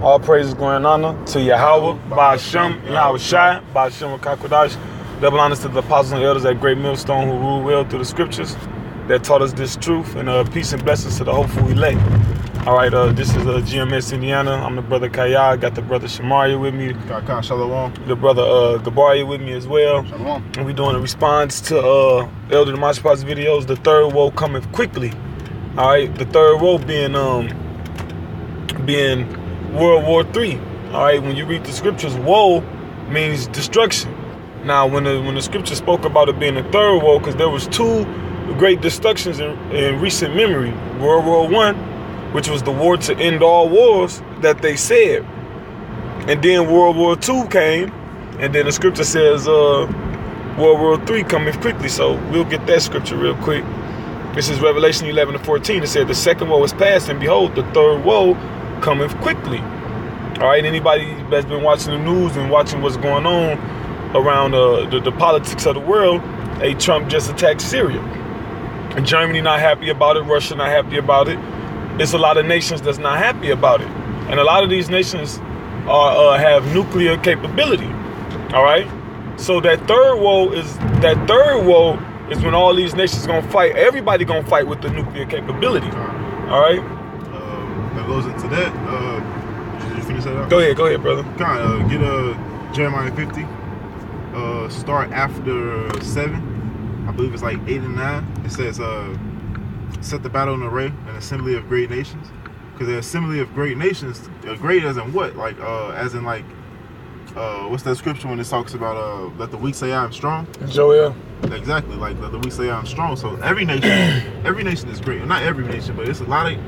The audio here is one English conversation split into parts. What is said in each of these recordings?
All praises, glory, and honor to Yahweh, Ba'ashem, Yahweh Shai, Ba'ashem, Kakwadash. Double honors to the apostles and elders at Great Millstone who rule well through the scriptures that taught us this truth, and peace and blessings to the hopeful elect. All right, this is GMS Indiana. I'm the brother Chaayah. Got the brother Shamaryah with me. Shalom. The brother Gabaryah with me as well. Shalom. And we're doing a response to Elder Demashpa's videos. The third woe cometh quickly. All right, the third woe being World War III. All right, when you read the scriptures, woe means destruction. Now, when the scripture spoke about it being a third woe, because there was two great destructions in recent memory. World War I, which was the war to end all wars that they said. And then World War II came, and then the scripture says World War III cometh quickly. So we'll get that scripture real quick. This is Revelation 11:14. It said, the second woe is past, and behold, the third woe cometh quickly. All right, anybody that's been watching the news and watching what's going on around the politics of the world, Trump just attacked Syria. And Germany not happy about it, Russia not happy about it. It's a lot of nations that's not happy about it. And a lot of these nations have nuclear capability. All right? So that third woe is when all these nations gonna fight. Everybody gonna fight with the nuclear capability. All right? That goes into that. Did you finish that up? Go ahead, brother. Get Jeremiah 50. Start after 7. I believe it's like 8 and 9. It says, set the battle in array, an assembly of great nations. Because the assembly of great nations, great as in what? Like, as in like, what's that scripture when it talks about let the weak say I am strong? Joel. Exactly, like let the weak say I am strong. So every nation is great. Well, not every nation, but it's a lot of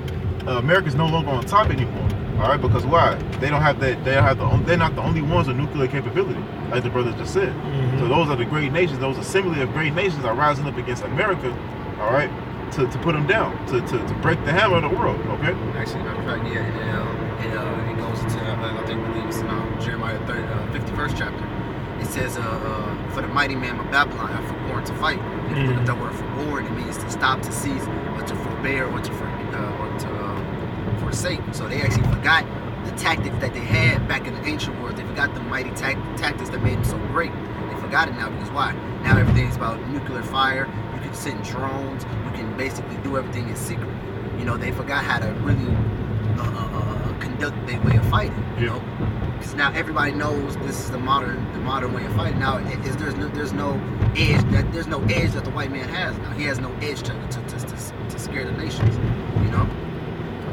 America's no longer on top anymore. All right, because why? They don't have that. They're not the only ones with nuclear capability, like the brother just said. Mm-hmm. So those are the great nations. Those assembly of great nations are rising up against America. All right, to put them down, to break the hammer of the world. Okay. Actually, matter of fact, yeah, it goes into I think it's Jeremiah 51st chapter. It says, for the mighty man of Babylon have forborne to fight. The word forborne, it means to stop, to cease, or to forbear, or to forsake. So they actually forgot the tactics that they had back in the ancient world. They forgot the mighty tactics that made them so great. They forgot it now because why? Now everything's about nuclear fire. You can send drones. You can basically do everything in secret. You know, they forgot how to really conduct their way of fighting. You know, because now everybody knows this is the modern way of fighting. Now there's no edge that the white man has. Now he has no edge to scare the nations. You know.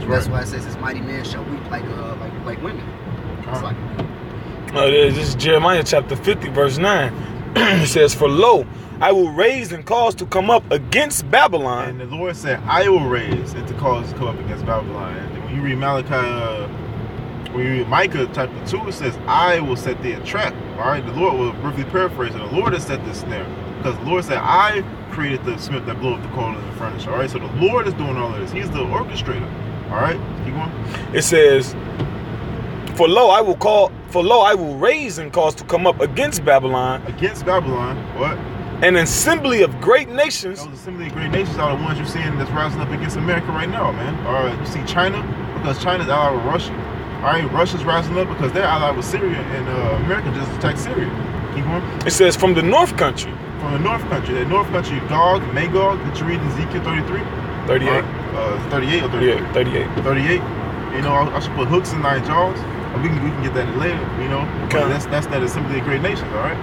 That's why it says his mighty man shall weep like women. It's like this is Jeremiah chapter 50, verse 9. It says, for lo, I will raise and cause to come up against Babylon. And the Lord said, I will raise and to cause to come up against Babylon. And when you read when you read Micah chapter 2, it says, I will set thee a trap. All right, the Lord will briefly paraphrase it. The Lord has set this snare. Because the Lord said, I created the smith that blew up the coal in the furnace. All right, so the Lord is doing all of this. He's the orchestrator. All right, keep going. It says, for lo, I will raise and cause to come up against Babylon. Against Babylon, what? An assembly of great nations. Those assembly of great nations are the ones you're seeing that's rising up against America right now, man. All right, you see China, because China's allied with Russia. All right, Russia's rising up because they're allied with Syria, and America just attacked Syria. Keep going. It says from the north country. From the north country. The north country, Gog, Magog, that you read in Ezekiel 33. 38. 38 or 38? Yeah, 38. 38. You know, I should put hooks in thy jaws. We can get that later, you know. Okay. That's that assembly of great nations, all right?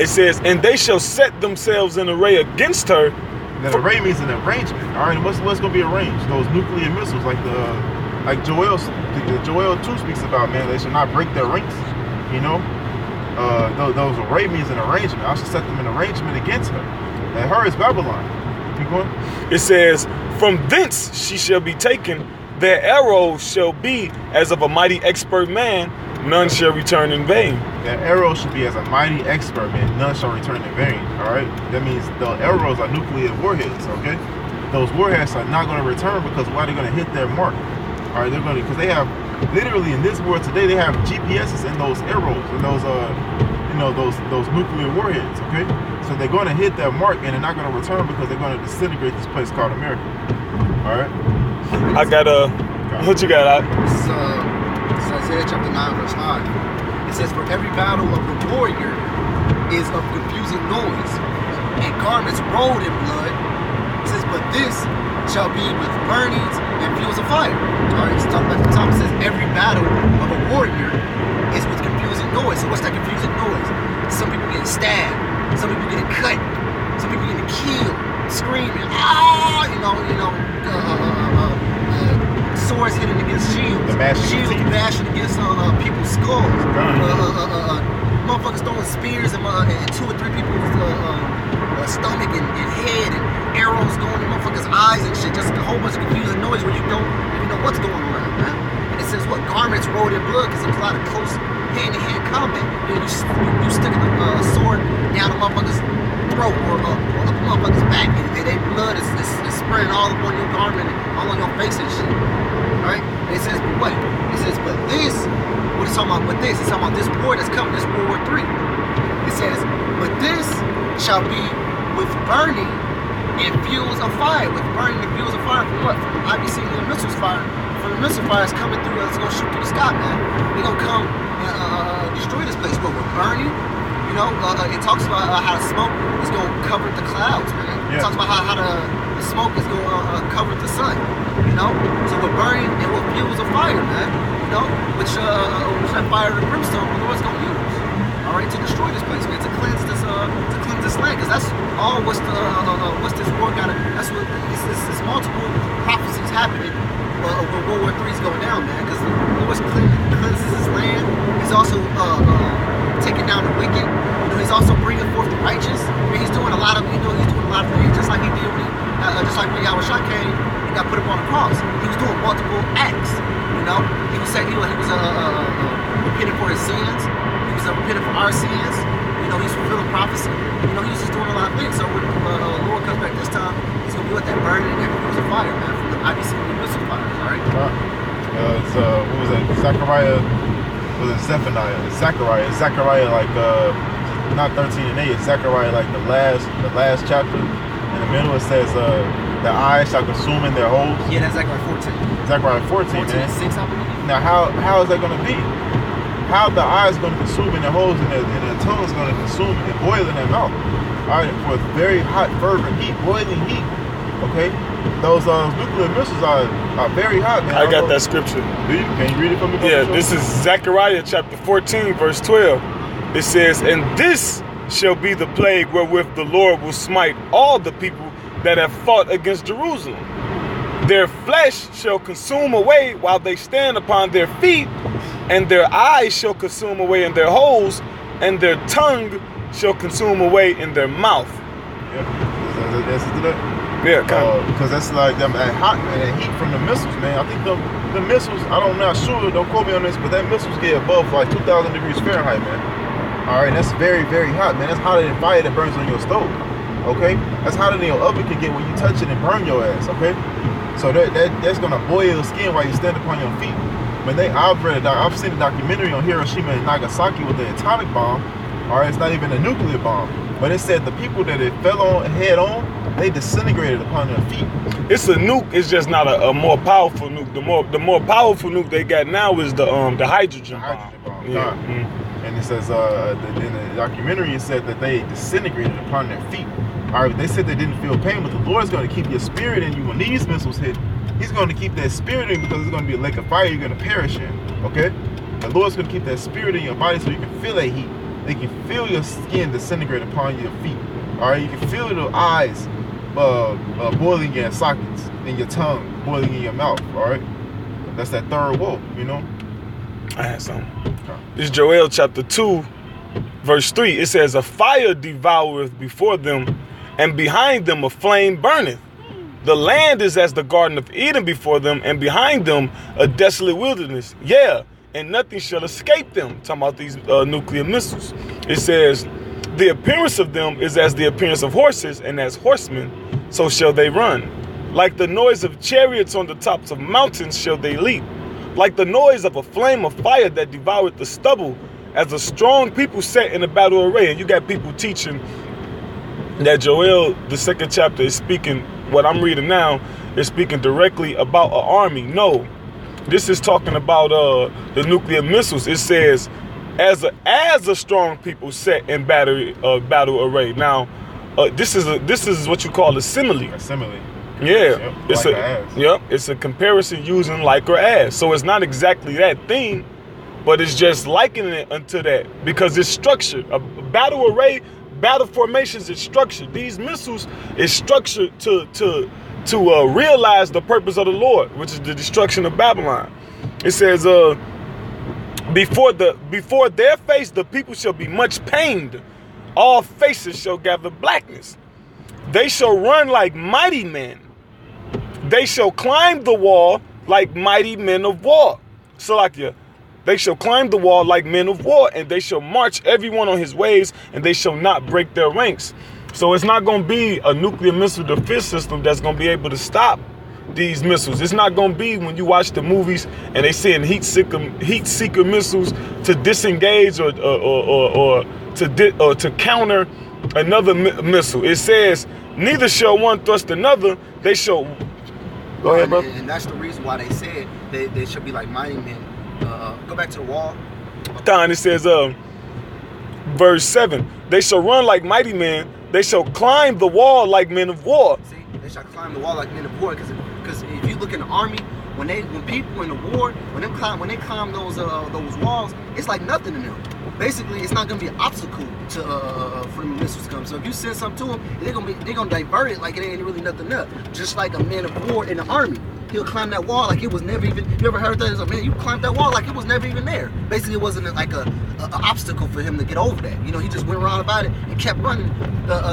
It says, and they shall set themselves in array against her. That array means an arrangement, all right? What's going to be arranged? Those nuclear missiles, like Joel 2 speaks about, man. They should not break their ranks, you know. Those array means an arrangement. I should set them in arrangement against her. And her is Babylon. Keep going. It says, from thence she shall be taken. Their arrows shall be as of a mighty expert man. None shall return in vain. Their arrows should be as a mighty expert man. None shall return in vain. All right. That means the arrows are nuclear warheads. Okay. Those warheads are not going to return because why? They're going to hit their mark. All right. They're going to, because they have literally in this world today they have GPSs in those arrows and those those nuclear warheads. Okay. So they're going to hit their mark and they're not going to return because they're going to disintegrate this place called America. All right. I got what you got? 9, verse 5. It says, for every battle of the warrior is of confusing noise, and garments rolled in blood. It says, but this shall be with burnings and fuels of fire. All right, so talking about the top, it says, every battle of a warrior is with confusing noise. So what's that confusing noise? Some people getting stabbed, some people getting cut, some people getting killed, screaming, ah, swords hitting against shields, shields bashing against people's skulls, motherfuckers throwing spears and 2 or 3 people's stomach and head, and arrows going in motherfuckers' eyes and shit. Just a whole bunch of confusing noise where you don't even know what's going on, man. And it says what? Garments rolled in blood, because it was a lot of close hand-to-hand combat. You sticking a sword down a motherfucker's throat or up a motherfucker's back, and their blood is spreading all up on your garment and all on your face and shit. Alright? And it says, but what? It says, but this, what is talking about with this? It's talking about this war that's coming, this World War III. It says, but this shall be with burning and fuels of fire. With burning and fuels of fire from what? From the IBC and the missiles fire. From the missile fire is coming through, it's gonna shoot through the sky, man. They're gonna come and destroy this place. What, we're burning? It talks about how the smoke is going to cover the clouds, man. It talks about how the smoke is going to cover the sun, So we're burning and we're fuels of fire, man, which that fire and brimstone the Lord's going to use, all right, to destroy this place, man, to cleanse this land, because that's all what's this war got to, that's what, it's multiple prophecies happening when World War III is going down, man, because the Lord cleanses his land. He's also taking down the wicked. He's also bringing forth the righteous. He's doing a lot of, he's doing a lot of things, just like he did when just like when Yahweh Shah came, he got put up on the cross. He was doing multiple acts. He was saying he was repenting for his sins. He was repenting for our sins. He's fulfilling prophecy. He was just doing a lot of things. So when the Lord comes back this time, he's gonna be with that burning and fuels of fire, man, from the IBC and the missile fire. All right. It's what was it? Zechariah. Was it Zephaniah? Zechariah, like not 13 and 8. It's Zechariah, like the last chapter. In the middle, it says, "The eyes shall consume in their holes." Yeah, that's Zechariah 14. Zechariah 14, 14 man. and 6, I believe. Now, how is that going to be? How the eyes going to consume in their holes, and their tongue is going to consume and boil in their mouth? All right, for very hot, fervent heat, boiling heat. Okay, those nuclear missiles are very hot, man. I got that scripture. Can you read it for me? Yeah, this is Zechariah chapter 14, verse 12. It says, and this shall be the plague wherewith the Lord will smite all the people that have fought against Jerusalem. Their flesh shall consume away while they stand upon their feet, and their eyes shall consume away in their holes, and their tongue shall consume away in their mouth. Yeah, that's that. Yeah, because that's like them that hot, man, that heat from the missiles, man. I think the missiles, I'm not sure, don't quote me on this, but that missiles get above like 2,000 degrees Fahrenheit, man. All right, that's very, very hot, man. That's hotter than fire that burns on your stove. Okay, that's hotter than your oven can get when you touch it and burn your ass. Okay, so that's gonna boil your skin while you stand upon your feet. But I've seen a documentary on Hiroshima and Nagasaki with the atomic bomb. All right, it's not even a nuclear bomb, but it said the people that it fell on head on, they disintegrated upon their feet. It's a nuke. It's just not a more powerful nuke. The more powerful nuke they got now is the hydrogen bomb. Yeah. And it says in the documentary, it said that they disintegrated upon their feet. All right, they said they didn't feel pain, but the Lord's going to keep your spirit in you when these missiles hit. He's going to keep that spirit in you because it's going to be a lake of fire you're going to perish in. Okay, the Lord's going to keep that spirit in your body so you can feel that heat. They can feel your skin disintegrate upon your feet. All right, you can feel your eyes boiling in your sockets, and your tongue boiling in your mouth. All right, that's that third woe, I had something. This is Joel chapter 2, verse 3. It says, a fire devoureth before them, and behind them a flame burneth. The land is as the Garden of Eden before them, and behind them a desolate wilderness. Yeah, and nothing shall escape them. Talking about these nuclear missiles. It says, the appearance of them is as the appearance of horses, and as horsemen, so shall they run. Like the noise of chariots on the tops of mountains shall they leap. Like the noise of a flame of fire that devoured the stubble, as a strong people set in a battle array. And you got people teaching that Joel, the 2nd chapter, is speaking, what I'm reading now, is speaking directly about an army. No, This is talking about the nuclear missiles. It says, as a strong people set in battle array. Now, this is what you call a simile. A simile. Yeah, Yep, it's like a as. Yep, it's a comparison using like or as. So it's not exactly that thing, but it's just likening it unto that because it's structured. A battle array, battle formations is structured. These missiles is structured to realize the purpose of the Lord, which is the destruction of Babylon. It says, before their face the people shall be much pained. All faces shall gather blackness. They shall run like mighty men. They shall climb the wall like mighty men of war. Salakia. They shall climb the wall like men of war, and they shall march everyone on his ways, and they shall not break their ranks. So it's not going to be a nuclear missile defense system that's going to be able to stop these missiles. It's not going to be when you watch the movies and they send heat seeker missiles to disengage or to counter another missile. It says, neither shall one thrust another. They shall. Go ahead, bro. And that's the reason why they said they should be like mighty men. Go back to the wall. It says, verse 7, they shall run like mighty men. They shall climb the wall like men of war. See, they shall climb the wall like men of war. Because if you look in the army, when people in the war, when they climb those walls, it's like nothing to them. Basically, it's not gonna be an obstacle to for the missiles to come. So if you send something to them, they're gonna divert it like it ain't really nothing up. Just like a man of war in the army, he'll climb that wall like it was never even. You ever heard that? It's like, man, you climbed that wall like it was never even there. Basically, it wasn't like a obstacle for him to get over that. You know, he just went around about it and kept running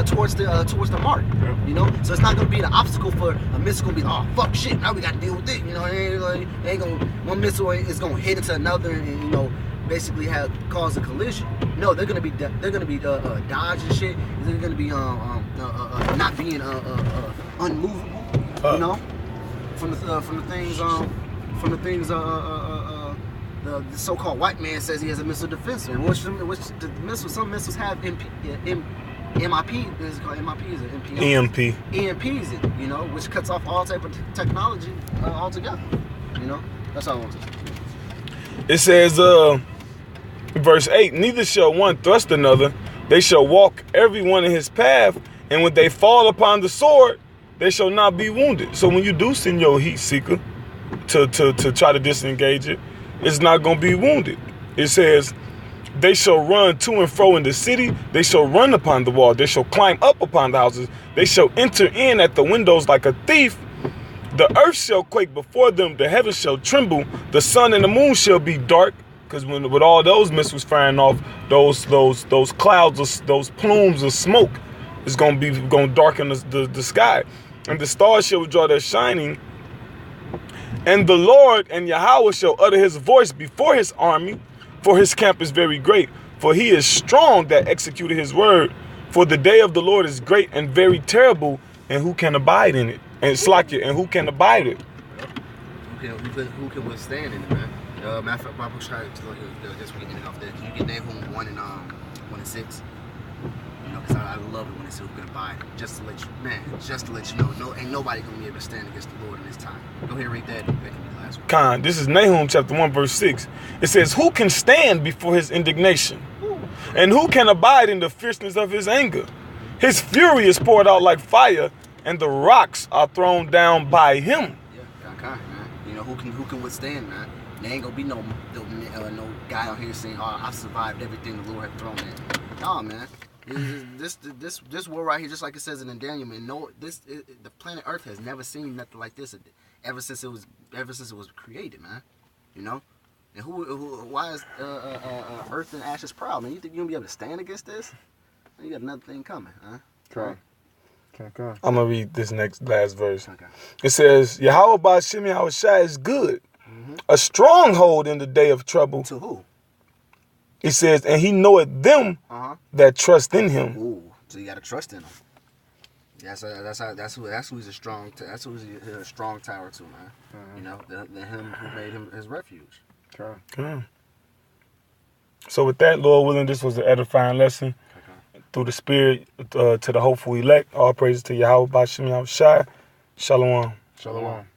towards the mark. You know, so it's not gonna be an obstacle for a missile. Gonna be, oh fuck shit, now we got to deal with it. You know, it ain't gonna, one missile is gonna hit into another, and you know, basically cause a collision. No, they're gonna be dodging shit. They're gonna be not being unmovable. You know, from the things the so-called white man says he has a missile defense, and which the missiles, some missiles have MIP, is it called MIP? Is it MP? EMPs, you know, which cuts off all type of technology altogether. You know, that's all I want to say. It says, verse 8, neither shall one thrust another. They shall walk every one in his path, and when they fall upon the sword, they shall not be wounded. So when you do send your heat seeker to try to disengage it, it's not going to be wounded. It says, they shall run to and fro in the city. They shall run upon the wall. They shall climb up upon the houses. They shall enter in at the windows like a thief. The earth shall quake before them. The heavens shall tremble. The sun and the moon shall be dark. Because with all those missiles firing off, those clouds, those plumes of smoke is going to darken the sky. And the stars shall withdraw their shining. And the Lord and Yahweh shall utter his voice before his army, for his camp is very great. For he is strong that executed his word. For the day of the Lord is great and very terrible, and who can abide in it? And Slakia, and who can abide it? Who can withstand it, man? Matter of fact, Bible try to just we ended off there. Can you get Nahum 1 and 6? You know, because I love it when it says who can abide. Just to let you know, no, ain't nobody gonna be able to stand against the Lord in this time. Go ahead and read that. That can be the last one. Khan, this is Nahum chapter 1 verse 6. It says, who can stand before his indignation? And who can abide in the fierceness of his anger? His fury is poured out like fire, and the rocks are thrown down by him. Yeah, man. You know, who can withstand, man? There ain't gonna be no guy out here saying, "Oh, I've survived everything the Lord had thrown at." No, man. This war right here, just like it says in Daniel, man. No, the planet Earth has never seen nothing like this ever since it was created, man. You know, and why is Earth and ashes proud, man? You think you're gonna be able to stand against this? You got another thing coming, huh? Okay. I'm gonna read this last verse. Okay. It says, Yahweh Ba'Shem Yahushua is good. A stronghold in the day of trouble. To who? He says, and he knoweth them that trust in him. Ooh, so you gotta trust in him. That's who's a strong. That's who's a strong tower to, man. You know, the him who made him his refuge. Okay. So with that, Lord willing, this was an edifying lesson. Through the Spirit to the hopeful elect. All praises to Yahweh Ba'Shem Yahushua. Shalom. Shalom.